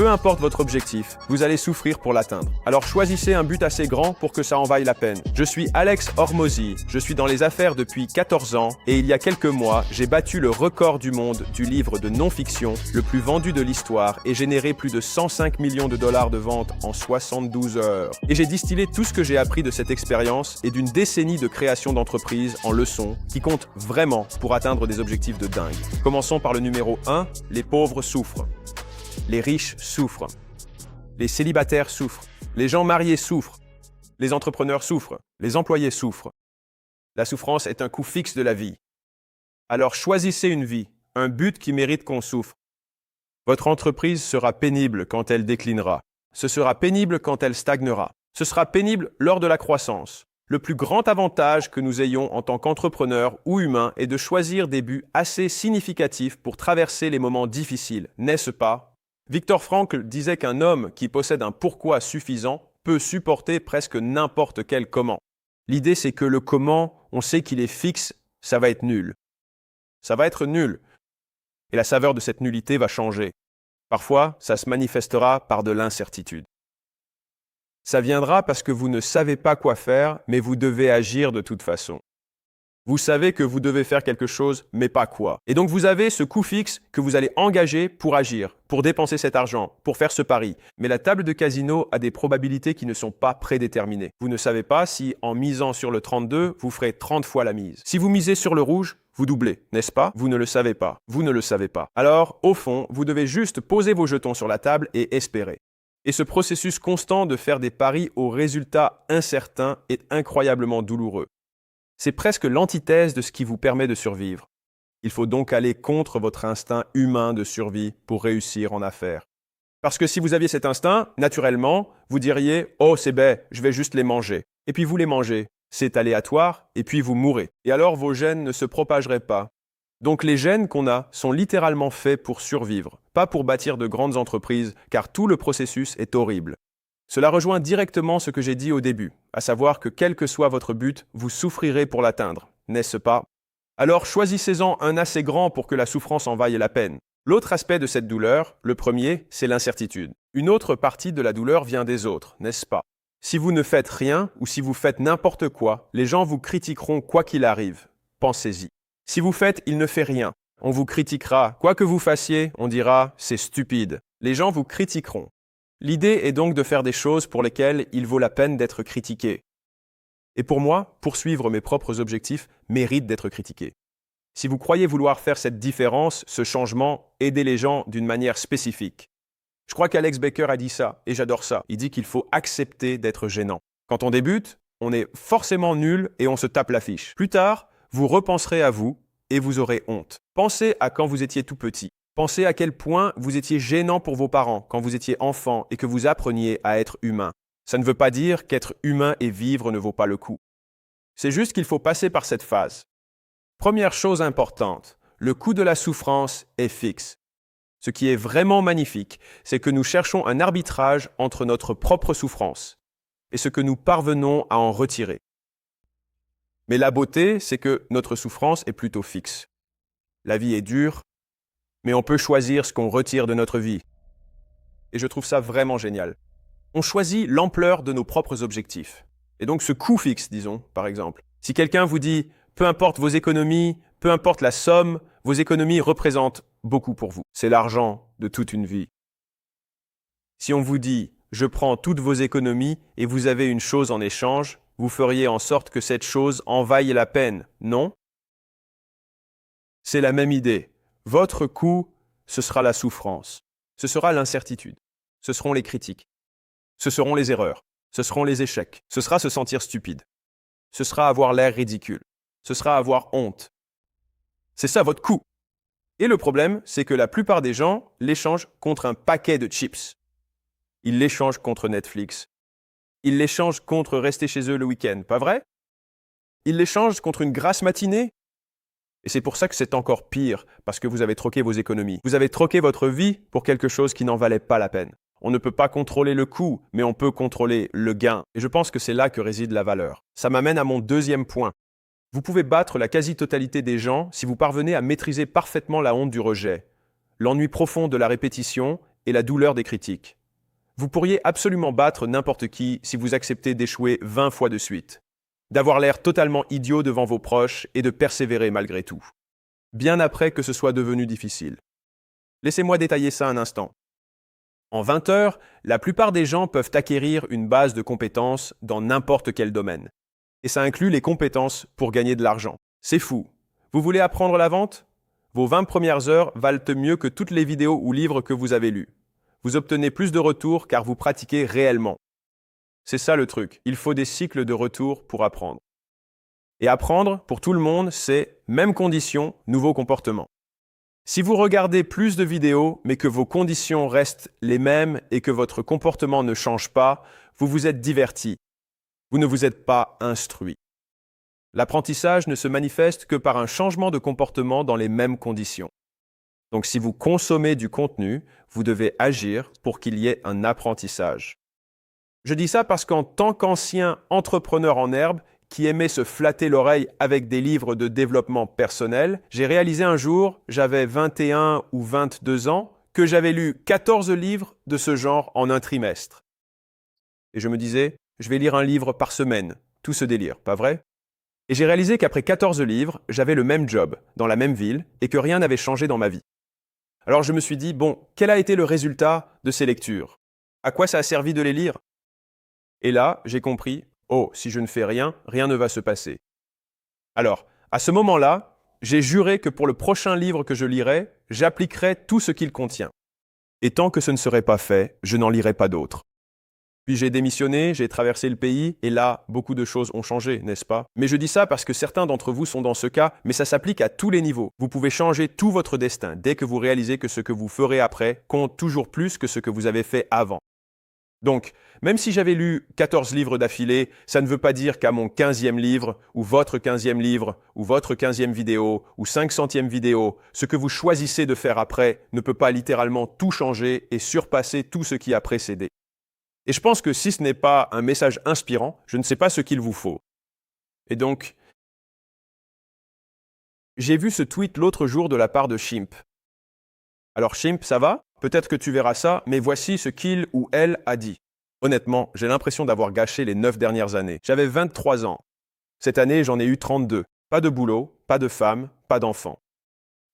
Peu importe votre objectif, vous allez souffrir pour l'atteindre. Alors choisissez un but assez grand pour que ça en vaille la peine. Je suis Alex Hormozi, je suis dans les affaires depuis 14 ans et il y a quelques mois, j'ai battu le record du monde du livre de non-fiction le plus vendu de l'histoire et généré plus de 105 millions de dollars de ventes en 72 heures. Et j'ai distillé tout ce que j'ai appris de cette expérience et d'une décennie de création d'entreprises en leçons qui comptent vraiment pour atteindre des objectifs de dingue. Commençons par le numéro 1, les pauvres souffrent. Les riches souffrent. Les célibataires souffrent. Les gens mariés souffrent. Les entrepreneurs souffrent. Les employés souffrent. La souffrance est un coût fixe de la vie. Alors choisissez une vie, un but qui mérite qu'on souffre. Votre entreprise sera pénible quand elle déclinera. Ce sera pénible quand elle stagnera. Ce sera pénible lors de la croissance. Le plus grand avantage que nous ayons en tant qu'entrepreneurs ou humains est de choisir des buts assez significatifs pour traverser les moments difficiles, n'est-ce pas? Viktor Frankl disait qu'un homme qui possède un pourquoi suffisant peut supporter presque n'importe quel comment. L'idée, c'est que le comment, on sait qu'il est fixe, ça va être nul. Ça va être nul. Et la saveur de cette nullité va changer. Parfois, ça se manifestera par de l'incertitude. Ça viendra parce que vous ne savez pas quoi faire, mais vous devez agir de toute façon. Vous savez que vous devez faire quelque chose, mais pas quoi. Et donc vous avez ce coût fixe que vous allez engager pour agir, pour dépenser cet argent, pour faire ce pari. Mais la table de casino a des probabilités qui ne sont pas prédéterminées. Vous ne savez pas si, en misant sur le 32, vous ferez 30 fois la mise. Si vous misez sur le rouge, vous doublez, n'est-ce pas? Vous ne le savez pas. Vous ne le savez pas. Alors, au fond, vous devez juste poser vos jetons sur la table et espérer. Et ce processus constant de faire des paris aux résultats incertains est incroyablement douloureux. C'est presque l'antithèse de ce qui vous permet de survivre. Il faut donc aller contre votre instinct humain de survie pour réussir en affaires. Parce que si vous aviez cet instinct, naturellement, vous diriez « Oh, c'est bête, je vais juste les manger ». Et puis vous les mangez. C'est aléatoire, et puis vous mourrez. Et alors vos gènes ne se propageraient pas. Donc les gènes qu'on a sont littéralement faits pour survivre, pas pour bâtir de grandes entreprises, car tout le processus est horrible. Cela rejoint directement ce que j'ai dit au début, à savoir que quel que soit votre but, vous souffrirez pour l'atteindre, n'est-ce pas? Alors choisissez-en un assez grand pour que la souffrance en vaille la peine. L'autre aspect de cette douleur, le premier, c'est l'incertitude. Une autre partie de la douleur vient des autres, n'est-ce pas? Si vous ne faites rien ou si vous faites n'importe quoi, les gens vous critiqueront quoi qu'il arrive. Pensez-y. Si vous faites « il ne fait rien », on vous critiquera. Quoi que vous fassiez, on dira « c'est stupide ». Les gens vous critiqueront. L'idée est donc de faire des choses pour lesquelles il vaut la peine d'être critiqué. Et pour moi, poursuivre mes propres objectifs mérite d'être critiqué. Si vous croyez vouloir faire cette différence, ce changement, aidez les gens d'une manière spécifique. Je crois qu'Alex Baker a dit ça, et j'adore ça. Il dit qu'il faut accepter d'être gênant. Quand on débute, on est forcément nul et on se tape l'affiche. Plus tard, vous repenserez à vous et vous aurez honte. Pensez à quand vous étiez tout petit. Pensez à quel point vous étiez gênant pour vos parents quand vous étiez enfant et que vous appreniez à être humain. Ça ne veut pas dire qu'être humain et vivre ne vaut pas le coup. C'est juste qu'il faut passer par cette phase. Première chose importante, le coût de la souffrance est fixe. Ce qui est vraiment magnifique, c'est que nous cherchons un arbitrage entre notre propre souffrance et ce que nous parvenons à en retirer. Mais la beauté, c'est que notre souffrance est plutôt fixe. La vie est dure, mais on peut choisir ce qu'on retire de notre vie. Et je trouve ça vraiment génial. On choisit l'ampleur de nos propres objectifs. Et donc ce coût fixe, disons, par exemple. Si quelqu'un vous dit « peu importe vos économies, peu importe la somme, vos économies représentent beaucoup pour vous. C'est l'argent de toute une vie. » Si on vous dit « je prends toutes vos économies et vous avez une chose en échange », vous feriez en sorte que cette chose en vaille la peine, non? C'est la même idée. Votre coût, ce sera la souffrance. Ce sera l'incertitude. Ce seront les critiques. Ce seront les erreurs. Ce seront les échecs. Ce sera se sentir stupide. Ce sera avoir l'air ridicule. Ce sera avoir honte. C'est ça votre coût. Et le problème, c'est que la plupart des gens l'échangent contre un paquet de chips. Ils l'échangent contre Netflix. Ils l'échangent contre rester chez eux le week-end, pas vrai? Ils l'échangent contre une grasse matinée. Et c'est pour ça que c'est encore pire, parce que vous avez troqué vos économies. Vous avez troqué votre vie pour quelque chose qui n'en valait pas la peine. On ne peut pas contrôler le coût, mais on peut contrôler le gain. Et je pense que c'est là que réside la valeur. Ça m'amène à mon deuxième point. Vous pouvez battre la quasi-totalité des gens si vous parvenez à maîtriser parfaitement la honte du rejet, l'ennui profond de la répétition et la douleur des critiques. Vous pourriez absolument battre n'importe qui si vous acceptez d'échouer 20 fois de suite, d'avoir l'air totalement idiot devant vos proches et de persévérer malgré tout, bien après que ce soit devenu difficile. Laissez-moi détailler ça un instant. En 20 heures, la plupart des gens peuvent acquérir une base de compétences dans n'importe quel domaine. Et ça inclut les compétences pour gagner de l'argent. C'est fou. Vous voulez apprendre la vente? Vos 20 premières heures valent mieux que toutes les vidéos ou livres que vous avez lus. Vous obtenez plus de retours car vous pratiquez réellement. C'est ça le truc. Il faut des cycles de retour pour apprendre. Et apprendre, pour tout le monde, c'est même conditions, nouveaux comportements. Si vous regardez plus de vidéos, mais que vos conditions restent les mêmes et que votre comportement ne change pas, vous vous êtes diverti. Vous ne vous êtes pas instruit. L'apprentissage ne se manifeste que par un changement de comportement dans les mêmes conditions. Donc si vous consommez du contenu, vous devez agir pour qu'il y ait un apprentissage. Je dis ça parce qu'en tant qu'ancien entrepreneur en herbe, qui aimait se flatter l'oreille avec des livres de développement personnel, j'ai réalisé un jour, j'avais 21 ou 22 ans, que j'avais lu 14 livres de ce genre en un trimestre. Et je me disais, je vais lire un livre par semaine, tout ce délire, pas vrai? Et j'ai réalisé qu'après 14 livres, j'avais le même job, dans la même ville, et que rien n'avait changé dans ma vie. Alors je me suis dit, bon, quel a été le résultat de ces lectures? À quoi ça a servi de les lire? Et là, j'ai compris, oh, si je ne fais rien, rien ne va se passer. Alors, à ce moment-là, j'ai juré que pour le prochain livre que je lirai, j'appliquerai tout ce qu'il contient. Et tant que ce ne serait pas fait, je n'en lirai pas d'autres. Puis j'ai démissionné, j'ai traversé le pays, et là, beaucoup de choses ont changé, n'est-ce pas? Mais je dis ça parce que certains d'entre vous sont dans ce cas, mais ça s'applique à tous les niveaux. Vous pouvez changer tout votre destin dès que vous réalisez que ce que vous ferez après compte toujours plus que ce que vous avez fait avant. Donc, même si j'avais lu 14 livres d'affilée, ça ne veut pas dire qu'à mon 15e livre, ou votre 15e livre, ou votre 15e vidéo, ou 500e vidéo, ce que vous choisissez de faire après ne peut pas littéralement tout changer et surpasser tout ce qui a précédé. Et je pense que si ce n'est pas un message inspirant, je ne sais pas ce qu'il vous faut. Et donc, j'ai vu ce tweet l'autre jour de la part de Shimp. Alors Shimp, ça va? Peut-être que tu verras ça, mais voici ce qu'il ou elle a dit. Honnêtement, j'ai l'impression d'avoir gâché les 9 dernières années. J'avais 23 ans. Cette année, j'en ai eu 32. Pas de boulot, pas de femme, pas d'enfant.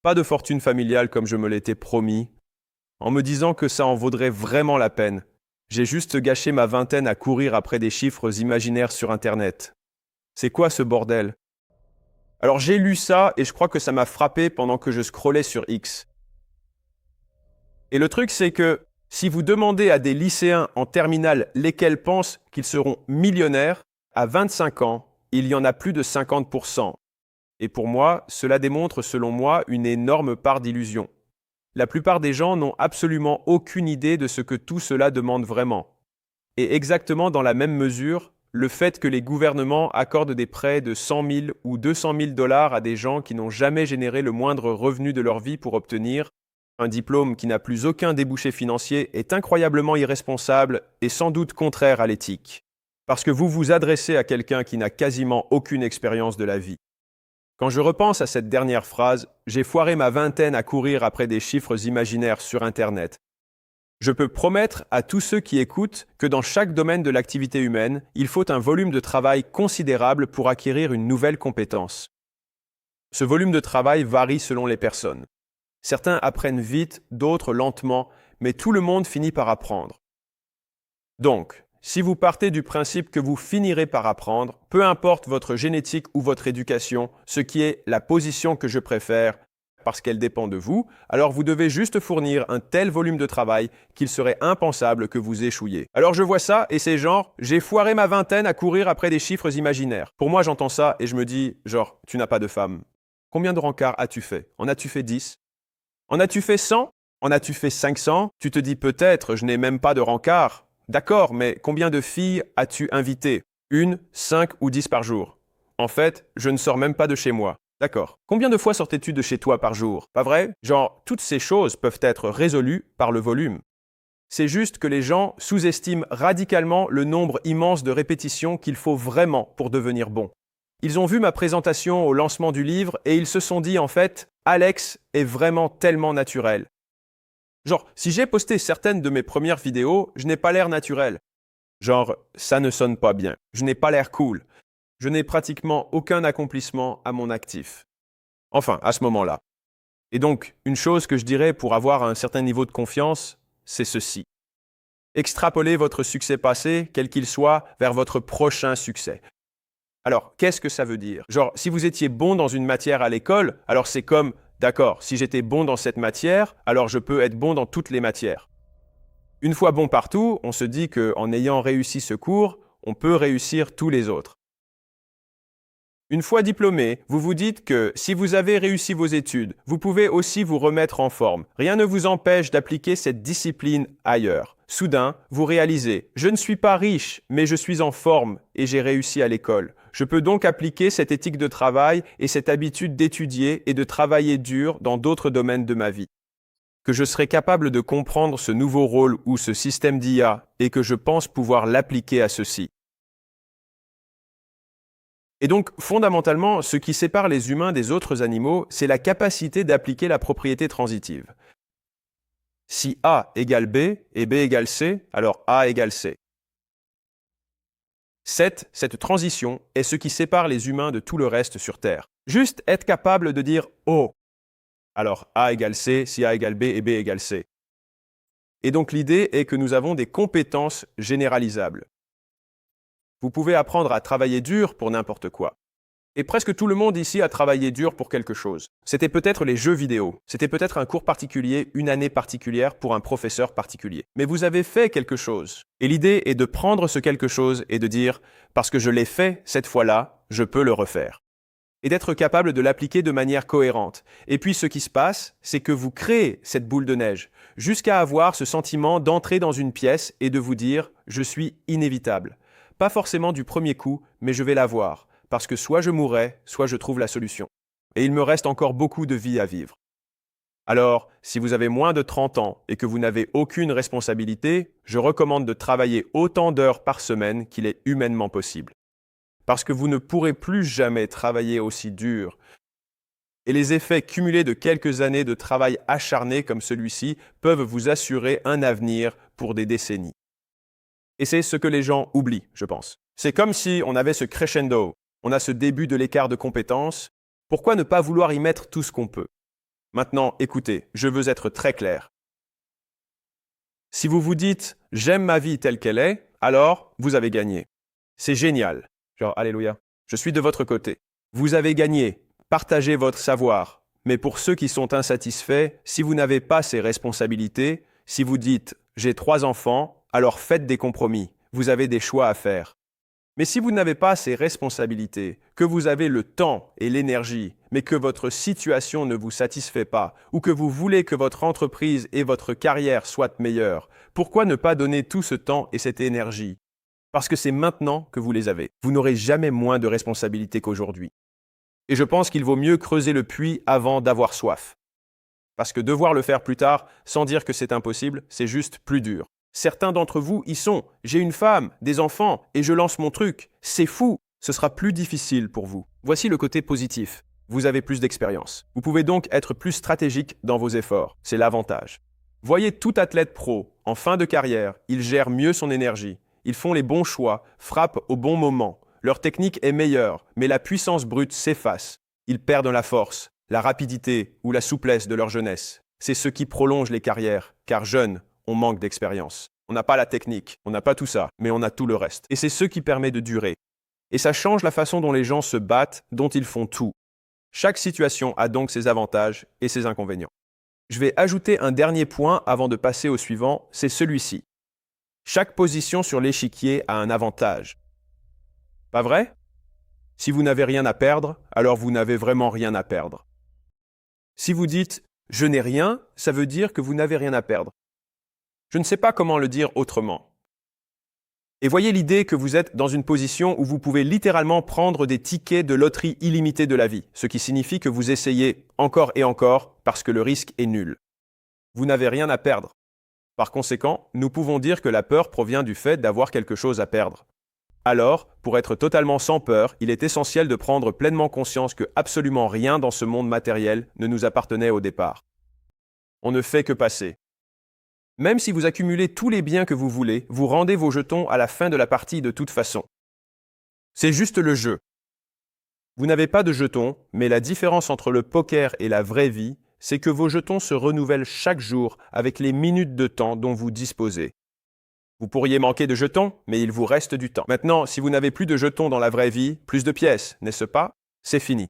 Pas de fortune familiale comme je me l'étais promis. En me disant que ça en vaudrait vraiment la peine. J'ai juste gâché ma vingtaine à courir après des chiffres imaginaires sur Internet. C'est quoi ce bordel? Alors j'ai lu ça et je crois que ça m'a frappé pendant que je scrollais sur X. Et le truc c'est que si vous demandez à des lycéens en terminale lesquels pensent qu'ils seront millionnaires, à 25 ans, il y en a plus de 50%. Et pour moi, cela démontre selon moi une énorme part d'illusion. La plupart des gens n'ont absolument aucune idée de ce que tout cela demande vraiment. Et exactement dans la même mesure, le fait que les gouvernements accordent des prêts de 100 000 ou 200 000 dollars à des gens qui n'ont jamais généré le moindre revenu de leur vie pour obtenir un diplôme qui n'a plus aucun débouché financier est incroyablement irresponsable et sans doute contraire à l'éthique. Parce que vous vous adressez à quelqu'un qui n'a quasiment aucune expérience de la vie. Quand je repense à cette dernière phrase, j'ai foiré ma vingtaine à courir après des chiffres imaginaires sur Internet. Je peux promettre à tous ceux qui écoutent que dans chaque domaine de l'activité humaine, il faut un volume de travail considérable pour acquérir une nouvelle compétence. Ce volume de travail varie selon les personnes. Certains apprennent vite, d'autres lentement, mais tout le monde finit par apprendre. Donc, si vous partez du principe que vous finirez par apprendre, peu importe votre génétique ou votre éducation, ce qui est la position que je préfère, parce qu'elle dépend de vous, alors vous devez juste fournir un tel volume de travail qu'il serait impensable que vous échouiez. Alors je vois ça et c'est genre, j'ai foiré ma vingtaine à courir après des chiffres imaginaires. Pour moi, j'entends ça et je me dis, genre, tu n'as pas de femme. Combien de rencarts as-tu fait? En as-tu fait 10? En as-tu fait 100? En as-tu fait 500? Tu te dis peut-être, je n'ai même pas de rencard. D'accord, mais combien de filles as-tu invitées? 1, 5 ou 10 par jour? En fait, je ne sors même pas de chez moi. D'accord. Combien de fois sortais-tu de chez toi par jour? Pas vrai? Genre, toutes ces choses peuvent être résolues par le volume. C'est juste que les gens sous-estiment radicalement le nombre immense de répétitions qu'il faut vraiment pour devenir bon. Ils ont vu ma présentation au lancement du livre et ils se sont dit en fait, Alex est vraiment tellement naturel. Genre, si j'ai posté certaines de mes premières vidéos, je n'ai pas l'air naturel. Genre, ça ne sonne pas bien. Je n'ai pas l'air cool. Je n'ai pratiquement aucun accomplissement à mon actif. Enfin, à ce moment-là. Et donc, une chose que je dirais pour avoir un certain niveau de confiance, c'est ceci. Extrapolez votre succès passé, quel qu'il soit, vers votre prochain succès. Alors, qu'est-ce que ça veut dire? Genre, si vous étiez bon dans une matière à l'école, alors c'est comme, d'accord, si j'étais bon dans cette matière, alors je peux être bon dans toutes les matières. Une fois bon partout, on se dit qu'en ayant réussi ce cours, on peut réussir tous les autres. Une fois diplômé, vous vous dites que si vous avez réussi vos études, vous pouvez aussi vous remettre en forme. Rien ne vous empêche d'appliquer cette discipline ailleurs. Soudain, vous réalisez, je ne suis pas riche, mais je suis en forme et j'ai réussi à l'école. Je peux donc appliquer cette éthique de travail et cette habitude d'étudier et de travailler dur dans d'autres domaines de ma vie. Que je serai capable de comprendre ce nouveau rôle ou ce système d'IA et que je pense pouvoir l'appliquer à ceci. Et donc, fondamentalement, ce qui sépare les humains des autres animaux, c'est la capacité d'appliquer la propriété transitive. Si A égale B et B égale C, alors A égale C. Cette transition est ce qui sépare les humains de tout le reste sur Terre. Juste être capable de dire « Oh », alors A égale C, si A égale B et B égale C. Et donc l'idée est que nous avons des compétences généralisables. Vous pouvez apprendre à travailler dur pour n'importe quoi. Et presque tout le monde ici a travaillé dur pour quelque chose. C'était peut-être les jeux vidéo, c'était peut-être un cours particulier, une année particulière pour un professeur particulier. Mais vous avez fait quelque chose. Et l'idée est de prendre ce quelque chose et de dire « parce que je l'ai fait cette fois-là, je peux le refaire ». Et d'être capable de l'appliquer de manière cohérente. Et puis ce qui se passe, c'est que vous créez cette boule de neige, jusqu'à avoir ce sentiment d'entrer dans une pièce et de vous dire « je suis inévitable ». Pas forcément du premier coup, mais je vais l'avoir, parce que soit je mourrai, soit je trouve la solution. Et il me reste encore beaucoup de vie à vivre. Alors, si vous avez moins de 30 ans et que vous n'avez aucune responsabilité, je recommande de travailler autant d'heures par semaine qu'il est humainement possible. Parce que vous ne pourrez plus jamais travailler aussi dur. Et les effets cumulés de quelques années de travail acharné comme celui-ci peuvent vous assurer un avenir pour des décennies. Et c'est ce que les gens oublient, je pense. C'est comme si on avait ce crescendo, on a ce début de l'écart de compétences. Pourquoi ne pas vouloir y mettre tout ce qu'on peut? Maintenant, écoutez, je veux être très clair. Si vous vous dites « j'aime ma vie telle qu'elle est », alors vous avez gagné. C'est génial. Genre, alléluia. Je suis de votre côté. Vous avez gagné. Partagez votre savoir. Mais pour ceux qui sont insatisfaits, si vous n'avez pas ces responsabilités, si vous dites « j'ai 3 enfants », alors faites des compromis, vous avez des choix à faire. Mais si vous n'avez pas ces responsabilités, que vous avez le temps et l'énergie, mais que votre situation ne vous satisfait pas, ou que vous voulez que votre entreprise et votre carrière soient meilleures, pourquoi ne pas donner tout ce temps et cette énergie? Parce que c'est maintenant que vous les avez. Vous n'aurez jamais moins de responsabilités qu'aujourd'hui. Et je pense qu'il vaut mieux creuser le puits avant d'avoir soif. Parce que devoir le faire plus tard, sans dire que c'est impossible, c'est juste plus dur. Certains d'entre vous y sont. J'ai une femme, des enfants, et je lance mon truc. C'est fou. Ce sera plus difficile pour vous. Voici le côté positif. Vous avez plus d'expérience. Vous pouvez donc être plus stratégique dans vos efforts. C'est l'avantage. Voyez tout athlète pro, en fin de carrière, il gère mieux son énergie. Ils font les bons choix, frappent au bon moment. Leur technique est meilleure, mais la puissance brute s'efface. Ils perdent la force, la rapidité ou la souplesse de leur jeunesse. C'est ce qui prolonge les carrières, car jeunes, on manque d'expérience. On n'a pas la technique, on n'a pas tout ça, mais on a tout le reste. Et c'est ce qui permet de durer. Et ça change la façon dont les gens se battent, dont ils font tout. Chaque situation a donc ses avantages et ses inconvénients. Je vais ajouter un dernier point avant de passer au suivant, c'est celui-ci. Chaque position sur l'échiquier a un avantage. Pas vrai? Si vous n'avez rien à perdre, alors vous n'avez vraiment rien à perdre. Si vous dites « je n'ai rien », ça veut dire que vous n'avez rien à perdre. Je ne sais pas comment le dire autrement. Et voyez l'idée que vous êtes dans une position où vous pouvez littéralement prendre des tickets de loterie illimitée de la vie, ce qui signifie que vous essayez encore et encore parce que le risque est nul. Vous n'avez rien à perdre. Par conséquent, nous pouvons dire que la peur provient du fait d'avoir quelque chose à perdre. Alors, pour être totalement sans peur, il est essentiel de prendre pleinement conscience que absolument rien dans ce monde matériel ne nous appartenait au départ. On ne fait que passer. Même si vous accumulez tous les biens que vous voulez, vous rendez vos jetons à la fin de la partie de toute façon. C'est juste le jeu. Vous n'avez pas de jetons, mais la différence entre le poker et la vraie vie, c'est que vos jetons se renouvellent chaque jour avec les minutes de temps dont vous disposez. Vous pourriez manquer de jetons, mais il vous reste du temps. Maintenant, si vous n'avez plus de jetons dans la vraie vie, plus de pièces, n'est-ce pas? C'est fini.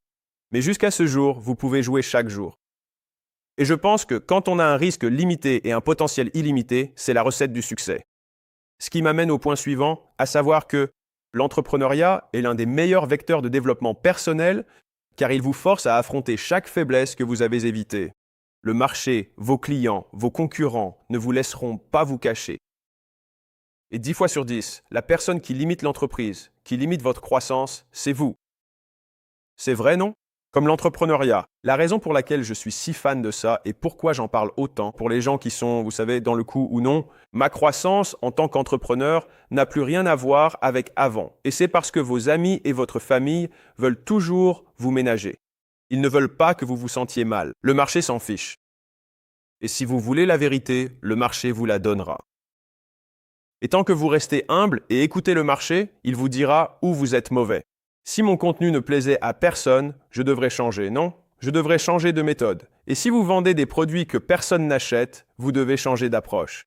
Mais jusqu'à ce jour, vous pouvez jouer chaque jour. Et je pense que quand on a un risque limité et un potentiel illimité, c'est la recette du succès. Ce qui m'amène au point suivant, à savoir que l'entrepreneuriat est l'un des meilleurs vecteurs de développement personnel car il vous force à affronter chaque faiblesse que vous avez évitée. Le marché, vos clients, vos concurrents ne vous laisseront pas vous cacher. Et 10 fois sur 10, la personne qui limite l'entreprise, qui limite votre croissance, c'est vous. C'est vrai, non? Comme l'entrepreneuriat. La raison pour laquelle je suis si fan de ça et pourquoi j'en parle autant, pour les gens qui sont, vous savez, dans le coup ou non, ma croissance en tant qu'entrepreneur n'a plus rien à voir avec avant. Et c'est parce que vos amis et votre famille veulent toujours vous ménager. Ils ne veulent pas que vous vous sentiez mal. Le marché s'en fiche. Et si vous voulez la vérité, le marché vous la donnera. Et tant que vous restez humble et écoutez le marché, il vous dira où vous êtes mauvais. Si mon contenu ne plaisait à personne, je devrais changer, non? Je devrais changer de méthode. Et si vous vendez des produits que personne n'achète, vous devez changer d'approche.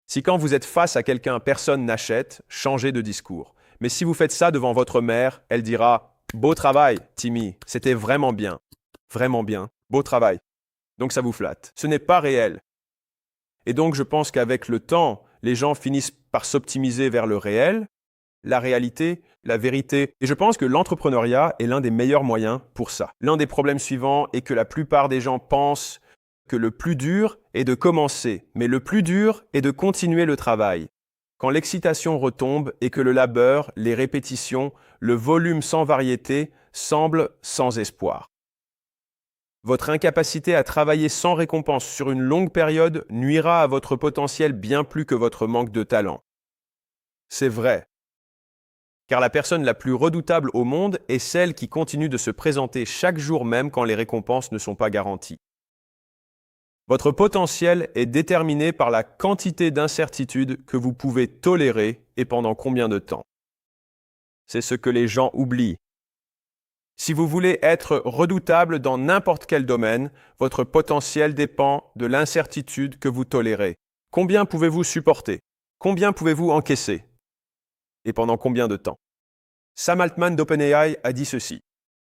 Si quand vous êtes face à quelqu'un, personne n'achète, changez de discours. Mais si vous faites ça devant votre mère, elle dira « Beau travail, Timmy, c'était vraiment bien. Vraiment bien. Beau travail. » Donc ça vous flatte. Ce n'est pas réel. Et donc je pense qu'avec le temps, les gens finissent par s'optimiser vers le réel, la réalité, la vérité. Et je pense que l'entrepreneuriat est l'un des meilleurs moyens pour ça. L'un des problèmes suivants est que la plupart des gens pensent que le plus dur est de commencer, mais le plus dur est de continuer le travail. Quand l'excitation retombe et que le labeur, les répétitions, le volume sans variété semblent sans espoir. Votre incapacité à travailler sans récompense sur une longue période nuira à votre potentiel bien plus que votre manque de talent. C'est vrai. Car la personne la plus redoutable au monde est celle qui continue de se présenter chaque jour même quand les récompenses ne sont pas garanties. Votre potentiel est déterminé par la quantité d'incertitudes que vous pouvez tolérer et pendant combien de temps. C'est ce que les gens oublient. Si vous voulez être redoutable dans n'importe quel domaine, votre potentiel dépend de l'incertitude que vous tolérez. Combien pouvez-vous supporter? Combien pouvez-vous encaisser? Et pendant combien de temps? Sam Altman d'OpenAI a dit ceci.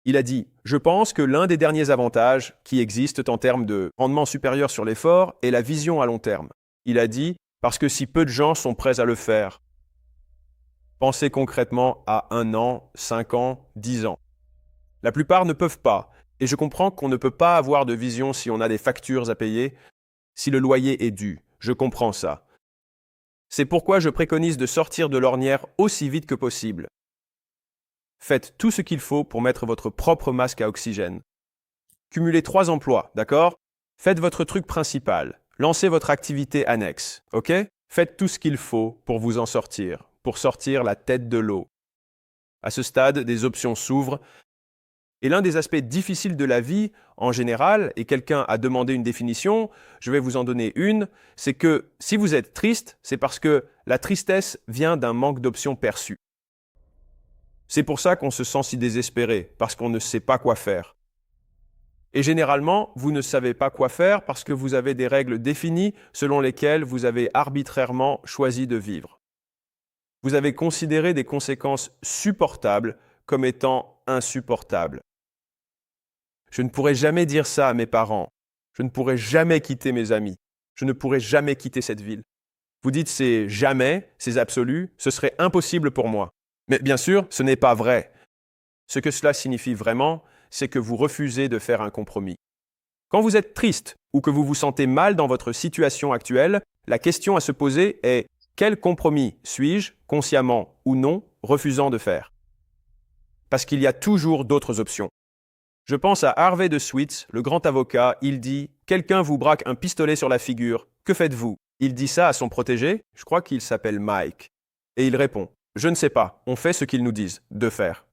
Il a dit « Je pense que l'un des derniers avantages qui existent en termes de rendement supérieur sur l'effort est la vision à long terme. » Il a dit « Parce que si peu de gens sont prêts à le faire. » Pensez concrètement à 1 an, 5 ans, 10 ans. La plupart ne peuvent pas, et je comprends qu'on ne peut pas avoir de vision si on a des factures à payer, si le loyer est dû. Je comprends ça. C'est pourquoi je préconise de sortir de l'ornière aussi vite que possible. Faites tout ce qu'il faut pour mettre votre propre masque à oxygène. Cumulez 3 emplois, d'accord? Faites votre truc principal. Lancez votre activité annexe, ok? Faites tout ce qu'il faut pour vous en sortir, pour sortir la tête de l'eau. À ce stade, des options s'ouvrent. Et l'un des aspects difficiles de la vie, en général, et quelqu'un a demandé une définition, je vais vous en donner une, c'est que si vous êtes triste, c'est parce que la tristesse vient d'un manque d'options perçues. C'est pour ça qu'on se sent si désespéré, parce qu'on ne sait pas quoi faire. Et généralement, vous ne savez pas quoi faire parce que vous avez des règles définies selon lesquelles vous avez arbitrairement choisi de vivre. Vous avez considéré des conséquences supportables comme étant insupportables. Je ne pourrai jamais dire ça à mes parents. Je ne pourrai jamais quitter mes amis. Je ne pourrai jamais quitter cette ville. Vous dites c'est jamais, c'est absolu, ce serait impossible pour moi. Mais bien sûr, ce n'est pas vrai. Ce que cela signifie vraiment, c'est que vous refusez de faire un compromis. Quand vous êtes triste ou que vous vous sentez mal dans votre situation actuelle, la question à se poser est quel compromis suis-je, consciemment ou non, refusant de faire? Parce qu'il y a toujours d'autres options. Je pense à Harvey de Switz, le grand avocat, il dit « Quelqu'un vous braque un pistolet sur la figure, que faites-vous » Il dit ça à son protégé, je crois qu'il s'appelle Mike. Et il répond « Je ne sais pas, on fait ce qu'ils nous disent de faire. »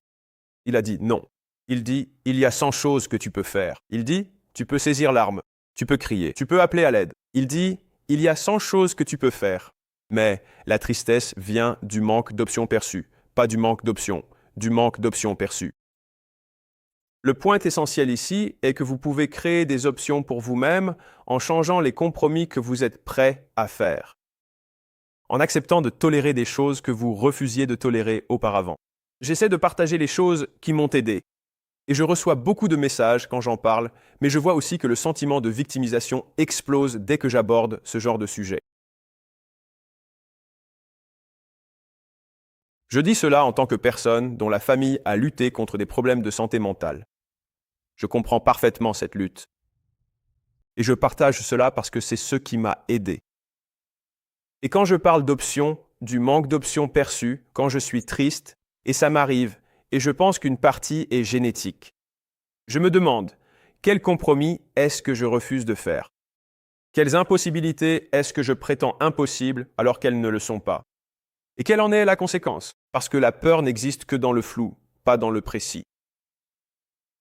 Il a dit « Non. » Il dit « Il y a 100 choses que tu peux faire. » Il dit « Tu peux saisir l'arme, tu peux crier, tu peux appeler à l'aide. » Il dit Il y a 100 choses que tu peux faire. Mais la tristesse vient du manque d'options perçues, pas du manque d'options, du manque d'options perçues. Le point essentiel ici est que vous pouvez créer des options pour vous-même en changeant les compromis que vous êtes prêt à faire, en acceptant de tolérer des choses que vous refusiez de tolérer auparavant. J'essaie de partager les choses qui m'ont aidé, et je reçois beaucoup de messages quand j'en parle, mais je vois aussi que le sentiment de victimisation explose dès que j'aborde ce genre de sujet. Je dis cela en tant que personne dont la famille a lutté contre des problèmes de santé mentale. Je comprends parfaitement cette lutte. Et je partage cela parce que c'est ce qui m'a aidé. Et quand je parle d'options, du manque d'options perçues, quand je suis triste, et ça m'arrive, et je pense qu'une partie est génétique. Je me demande, quel compromis est-ce que je refuse de faire? Quelles impossibilités est-ce que je prétends impossibles alors qu'elles ne le sont pas? Et quelle en est la conséquence? Parce que la peur n'existe que dans le flou, pas dans le précis.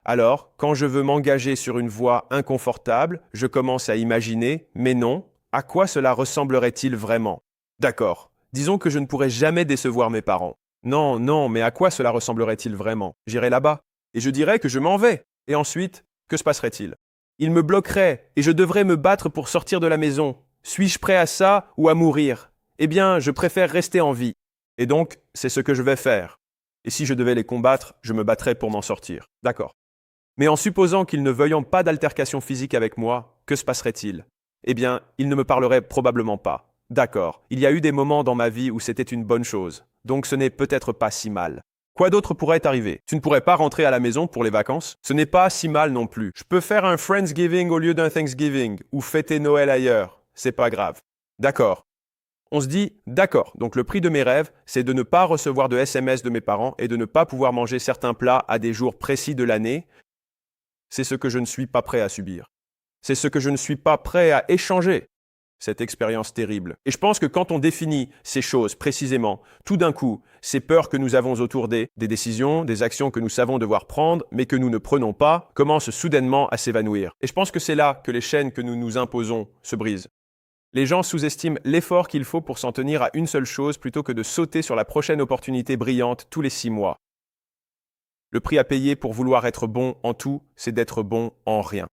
Alors, quand je veux m'engager sur une voie inconfortable, je commence à imaginer, mais non, à quoi cela ressemblerait-il vraiment? D'accord, disons que je ne pourrais jamais décevoir mes parents. Non, non, mais à quoi cela ressemblerait-il vraiment? J'irai là-bas, et je dirais que je m'en vais. Et ensuite, que se passerait-il? Ils me bloqueraient, et je devrais me battre pour sortir de la maison. Suis-je prêt à ça ou à mourir? Eh bien, je préfère rester en vie. Et donc, c'est ce que je vais faire. Et si je devais les combattre, je me battrais pour m'en sortir. D'accord. Mais en supposant qu'ils ne veuillent pas d'altercation physique avec moi, que se passerait-il? Eh bien, ils ne me parleraient probablement pas. D'accord, il y a eu des moments dans ma vie où c'était une bonne chose, donc ce n'est peut-être pas si mal. Quoi d'autre pourrait arriver? Tu ne pourrais pas rentrer à la maison pour les vacances? Ce n'est pas si mal non plus. Je peux faire un Friendsgiving au lieu d'un Thanksgiving, ou fêter Noël ailleurs. C'est pas grave. D'accord. On se dit, d'accord, donc le prix de mes rêves, c'est de ne pas recevoir de SMS de mes parents et de ne pas pouvoir manger certains plats à des jours précis de l'année. C'est ce que je ne suis pas prêt à subir. C'est ce que je ne suis pas prêt à échanger, cette expérience terrible. Et je pense que quand on définit ces choses précisément, tout d'un coup, ces peurs que nous avons autour des décisions, des actions que nous savons devoir prendre, mais que nous ne prenons pas, commencent soudainement à s'évanouir. Et je pense que c'est là que les chaînes que nous nous imposons se brisent. Les gens sous-estiment l'effort qu'il faut pour s'en tenir à une seule chose plutôt que de sauter sur la prochaine opportunité brillante tous les 6 mois. Le prix à payer pour vouloir être bon en tout, c'est d'être bon en rien.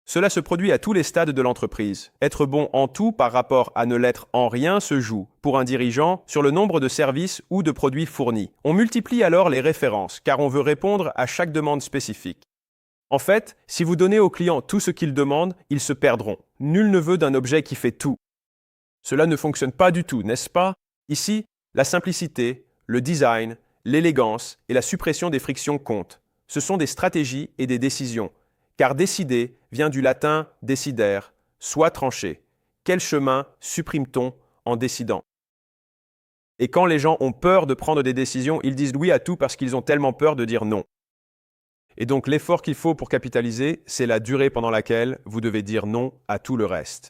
Cela se produit à tous les stades de l'entreprise. Être bon en tout par rapport à ne l'être en rien se joue, pour un dirigeant, sur le nombre de services ou de produits fournis. On multiplie alors les références, car on veut répondre à chaque demande spécifique. En fait, si vous donnez aux clients tout ce qu'ils demandent, ils se perdront. Nul ne veut d'un objet qui fait tout. Cela ne fonctionne pas du tout, n'est-ce pas? Ici, la simplicité, le design, l'élégance et la suppression des frictions comptent. Ce sont des stratégies et des décisions. Car décider vient du latin decidere, soit tranché. Quel chemin supprime-t-on en décidant? Et quand les gens ont peur de prendre des décisions, ils disent oui à tout parce qu'ils ont tellement peur de dire non. Et donc l'effort qu'il faut pour capitaliser, c'est la durée pendant laquelle vous devez dire non à tout le reste.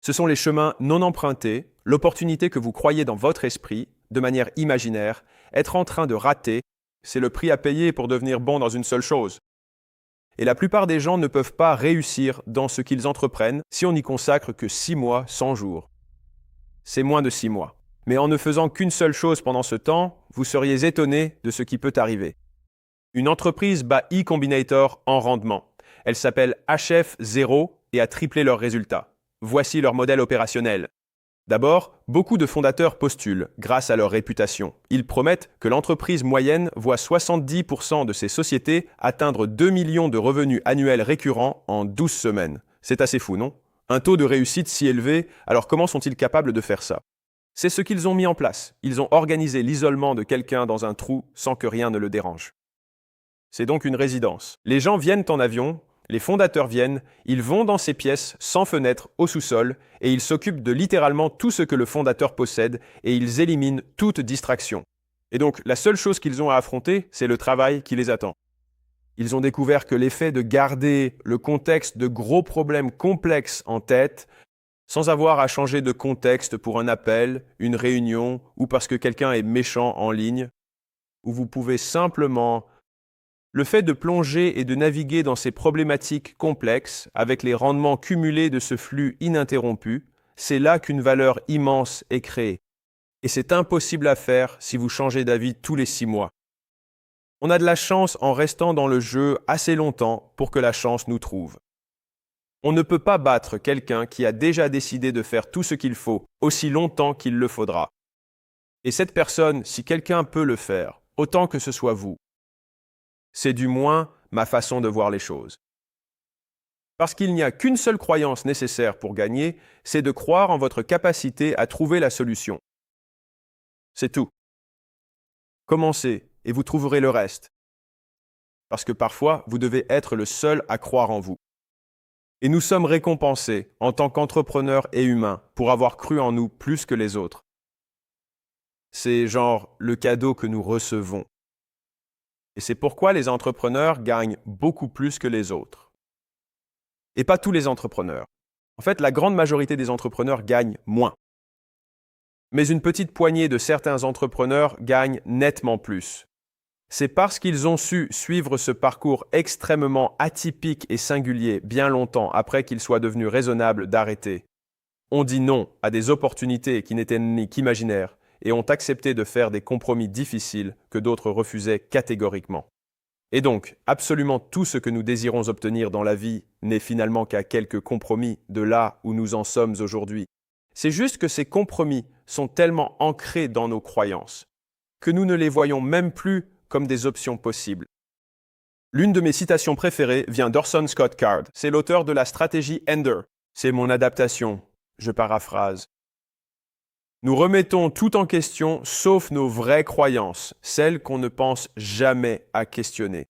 Ce sont les chemins non empruntés, l'opportunité que vous croyez dans votre esprit, de manière imaginaire, être en train de rater, c'est le prix à payer pour devenir bon dans une seule chose. Et la plupart des gens ne peuvent pas réussir dans ce qu'ils entreprennent si on n'y consacre que 6 mois, 100 jours. C'est moins de 6 mois. Mais en ne faisant qu'une seule chose pendant ce temps, vous seriez étonné de ce qui peut arriver. Une entreprise bat eCombinator en rendement. Elle s'appelle HF0 et a triplé leurs résultats. Voici leur modèle opérationnel. D'abord, beaucoup de fondateurs postulent, grâce à leur réputation. Ils promettent que l'entreprise moyenne voit 70% de ces sociétés atteindre 2 millions de revenus annuels récurrents en 12 semaines. C'est assez fou, non? Un taux de réussite si élevé, alors comment sont-ils capables de faire ça? C'est ce qu'ils ont mis en place. Ils ont organisé l'isolement de quelqu'un dans un trou sans que rien ne le dérange. C'est donc une résidence. Les gens viennent en avion, les fondateurs viennent, ils vont dans ces pièces sans fenêtre au sous-sol et ils s'occupent de littéralement tout ce que le fondateur possède et ils éliminent toute distraction. Et donc la seule chose qu'ils ont à affronter, c'est le travail qui les attend. Ils ont découvert que l'effet de garder le contexte de gros problèmes complexes en tête, sans avoir à changer de contexte pour un appel, une réunion ou parce que quelqu'un est méchant en ligne, où vous pouvez simplement Le fait de plonger et de naviguer dans ces problématiques complexes, avec les rendements cumulés de ce flux ininterrompu, c'est là qu'une valeur immense est créée. Et c'est impossible à faire si vous changez d'avis tous les 6 mois. On a de la chance en restant dans le jeu assez longtemps pour que la chance nous trouve. On ne peut pas battre quelqu'un qui a déjà décidé de faire tout ce qu'il faut, aussi longtemps qu'il le faudra. Et cette personne, si quelqu'un peut le faire, autant que ce soit vous. C'est du moins ma façon de voir les choses. Parce qu'il n'y a qu'une seule croyance nécessaire pour gagner, c'est de croire en votre capacité à trouver la solution. C'est tout. Commencez et vous trouverez le reste. Parce que parfois, vous devez être le seul à croire en vous. Et nous sommes récompensés en tant qu'entrepreneurs et humains pour avoir cru en nous plus que les autres. C'est genre le cadeau que nous recevons. Et c'est pourquoi les entrepreneurs gagnent beaucoup plus que les autres. Et pas tous les entrepreneurs. En fait, la grande majorité des entrepreneurs gagnent moins. Mais une petite poignée de certains entrepreneurs gagnent nettement plus. C'est parce qu'ils ont su suivre ce parcours extrêmement atypique et singulier bien longtemps après qu'il soit devenu raisonnable d'arrêter. On dit non à des opportunités qui n'étaient ni qu'imaginaires et ont accepté de faire des compromis difficiles que d'autres refusaient catégoriquement. Et donc, absolument tout ce que nous désirons obtenir dans la vie n'est finalement qu'à quelques compromis de là où nous en sommes aujourd'hui. C'est juste que ces compromis sont tellement ancrés dans nos croyances que nous ne les voyons même plus comme des options possibles. L'une de mes citations préférées vient d'Orson Scott Card. C'est l'auteur de la stratégie Ender. C'est mon adaptation. Je paraphrase. Nous remettons tout en question sauf nos vraies croyances, celles qu'on ne pense jamais à questionner.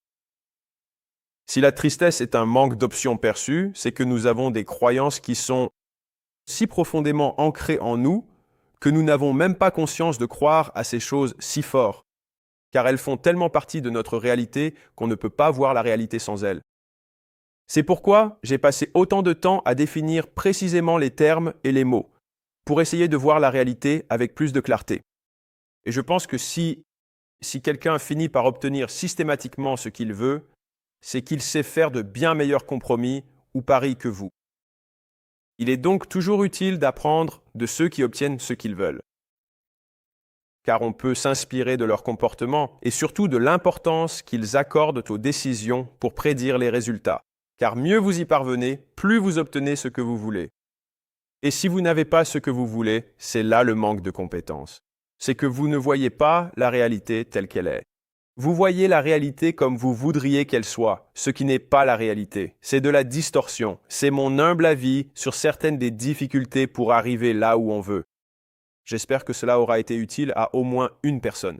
Si la tristesse est un manque d'options perçues, c'est que nous avons des croyances qui sont si profondément ancrées en nous que nous n'avons même pas conscience de croire à ces choses si fort, car elles font tellement partie de notre réalité qu'on ne peut pas voir la réalité sans elles. C'est pourquoi j'ai passé autant de temps à définir précisément les termes et les mots, pour essayer de voir la réalité avec plus de clarté. Et je pense que si quelqu'un finit par obtenir systématiquement ce qu'il veut, c'est qu'il sait faire de bien meilleurs compromis ou paris que vous. Il est donc toujours utile d'apprendre de ceux qui obtiennent ce qu'ils veulent, car on peut s'inspirer de leur comportement et surtout de l'importance qu'ils accordent aux décisions pour prédire les résultats, car mieux vous y parvenez, plus vous obtenez ce que vous voulez. Et si vous n'avez pas ce que vous voulez, c'est là le manque de compétence. C'est que vous ne voyez pas la réalité telle qu'elle est. Vous voyez la réalité comme vous voudriez qu'elle soit, ce qui n'est pas la réalité. C'est de la distorsion. C'est mon humble avis sur certaines des difficultés pour arriver là où on veut. J'espère que cela aura été utile à au moins une personne.